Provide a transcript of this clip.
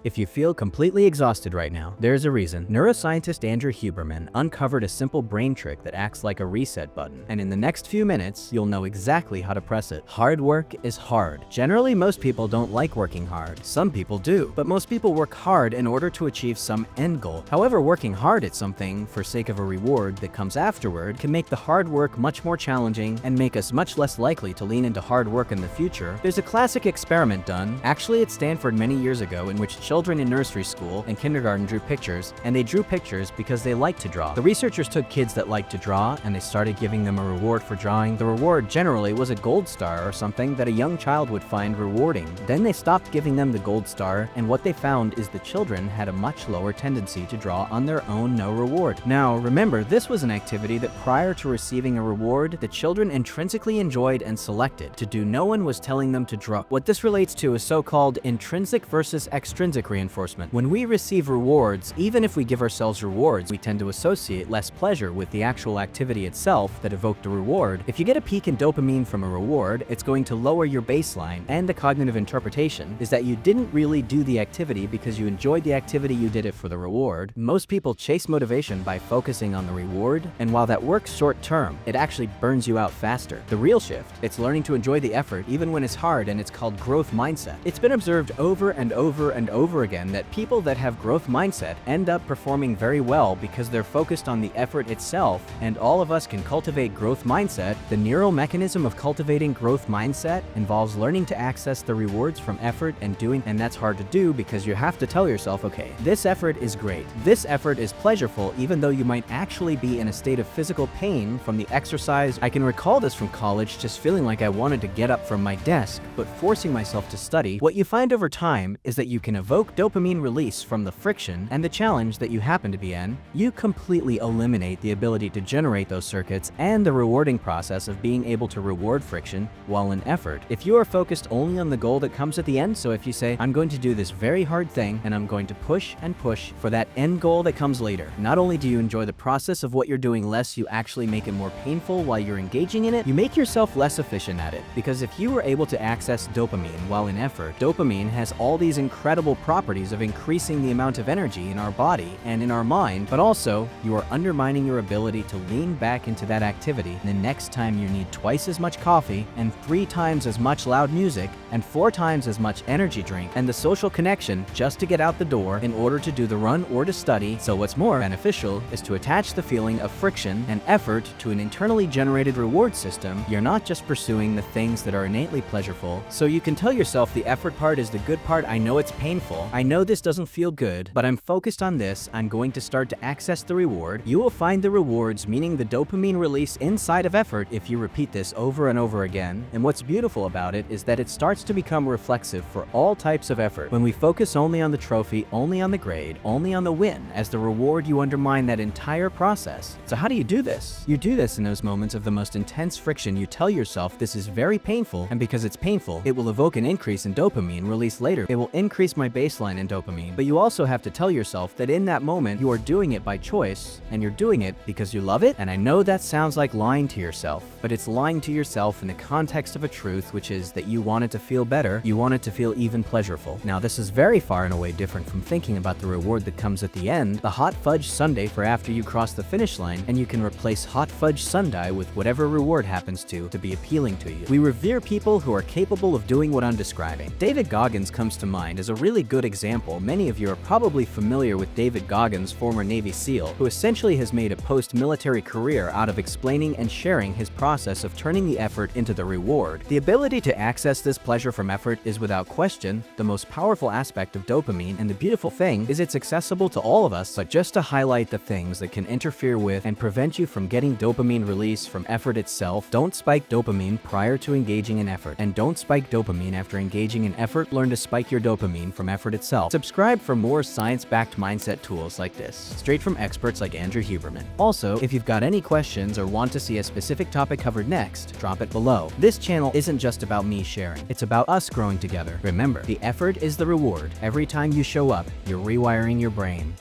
If you feel completely exhausted right now, there's a reason. Neuroscientist Andrew Huberman uncovered a simple brain trick that acts like a reset button, and in the next few minutes, you'll know exactly how to press it. Hard work is hard. Generally, most people don't like working hard. Some people do, but most people work hard in order to achieve some end goal. However, working hard at something for sake of a reward that comes afterward can make the hard work much more challenging and make us much less likely to lean into hard work in the future. There's a classic experiment done, actually at Stanford many years ago, in which children in nursery school and kindergarten drew pictures, and they drew pictures because they liked to draw. The researchers took kids that liked to draw and they started giving them a reward for drawing. The reward generally was a gold star or something that a young child would find rewarding. Then they stopped giving them the gold star, and what they found is the children had a much lower tendency to draw on their own, no reward. Now, remember, this was an activity that prior to receiving a reward, the children intrinsically enjoyed and selected to do. No one was telling them to draw. What this relates to is so-called intrinsic versus extrinsic reinforcement. When we receive rewards, even if we give ourselves rewards, we tend to associate less pleasure with the actual activity itself that evoked a reward. If you get a peak in dopamine from a reward, it's going to lower your baseline, and the cognitive interpretation is that you didn't really do the activity because you enjoyed the activity, you did it for the reward. Most people chase motivation by focusing on the reward, and while that works short term, it actually burns you out faster. The real shift, it's learning to enjoy the effort even when it's hard, and it's called growth mindset. It's been observed over and over and over again that people that have growth mindset end up performing very well because they're focused on the effort itself, and all of us can cultivate growth mindset. The neural mechanism of cultivating growth mindset involves learning to access the rewards from effort and doing, and that's hard to do because you have to tell yourself, okay, this effort is great. This effort is pleasurable even though you might actually be in a state of physical pain from the exercise. I can recall this from college, just feeling like I wanted to get up from my desk, but forcing myself to study. What you find over time is that you can evoke dopamine release from the friction and the challenge that you happen to be in. You completely eliminate the ability to generate those circuits and the rewarding process of being able to reward friction while in effort. If you are focused only on the goal that comes at the end, so if you say, I'm going to do this very hard thing and I'm going to push and push for that end goal that comes later, not only do you enjoy the process of what you're doing less, you actually make it more painful while you're engaging in it. You make yourself less efficient at it, because if you were able to access dopamine while in effort, dopamine has all these incredible properties of increasing the amount of energy in our body and in our mind, but also you are undermining your ability to lean back into that activity the next time you need twice as much coffee and 3 times as much loud music and 4 times as much energy drink and the social connection just to get out the door in order to do the run or to study. So what's more beneficial is to attach the feeling of friction and effort to an internally generated reward system. You're not just pursuing the things that are innately pleasurable, so you can tell yourself the effort part is the good part. I know it's painful. I know this doesn't feel good, but I'm focused on this. I'm going to start to access the reward. You will find the rewards, meaning the dopamine release inside of effort, if you repeat this over and over again. And what's beautiful about it is that it starts to become reflexive for all types of effort. When we focus only on the trophy, only on the grade, only on the win as the reward, you undermine that entire process. So how do you do this? You do this in those moments of the most intense friction. You tell yourself this is very painful, and because it's painful, it will evoke an increase in dopamine release later. It will increase my baseline in dopamine. But you also have to tell yourself that in that moment, you are doing it by choice, and you're doing it because you love it. And I know that sounds like lying to yourself, but it's lying to yourself in the context of a truth, which is that you want it to feel better. You want it to feel even pleasurable. Now, this is very far and away different from thinking about the reward that comes at the end, the hot fudge sundae for after you cross the finish line, and you can replace hot fudge sundae with whatever reward happens to be appealing to you. We revere people who are capable of doing what I'm describing. David Goggins comes to mind as a really good example. Many of you are probably familiar with David Goggins, former Navy SEAL, who essentially has made a post-military career out of explaining and sharing his process of turning the effort into the reward. The ability to access this pleasure from effort is without question the most powerful aspect of dopamine, and the beautiful thing is it's accessible to all of us. But just to highlight the things that can interfere with and prevent you from getting dopamine release from effort itself, don't spike dopamine prior to engaging in effort, and don't spike dopamine after engaging in effort. Learn to spike your dopamine from effort itself. Subscribe for more science-backed mindset tools like this, straight from experts like Andrew Huberman. Also, if you've got any questions or want to see a specific topic covered next, drop it below. This channel isn't just about me sharing, it's about us growing together. Remember, the effort is the reward. Every time you show up, you're rewiring your brain.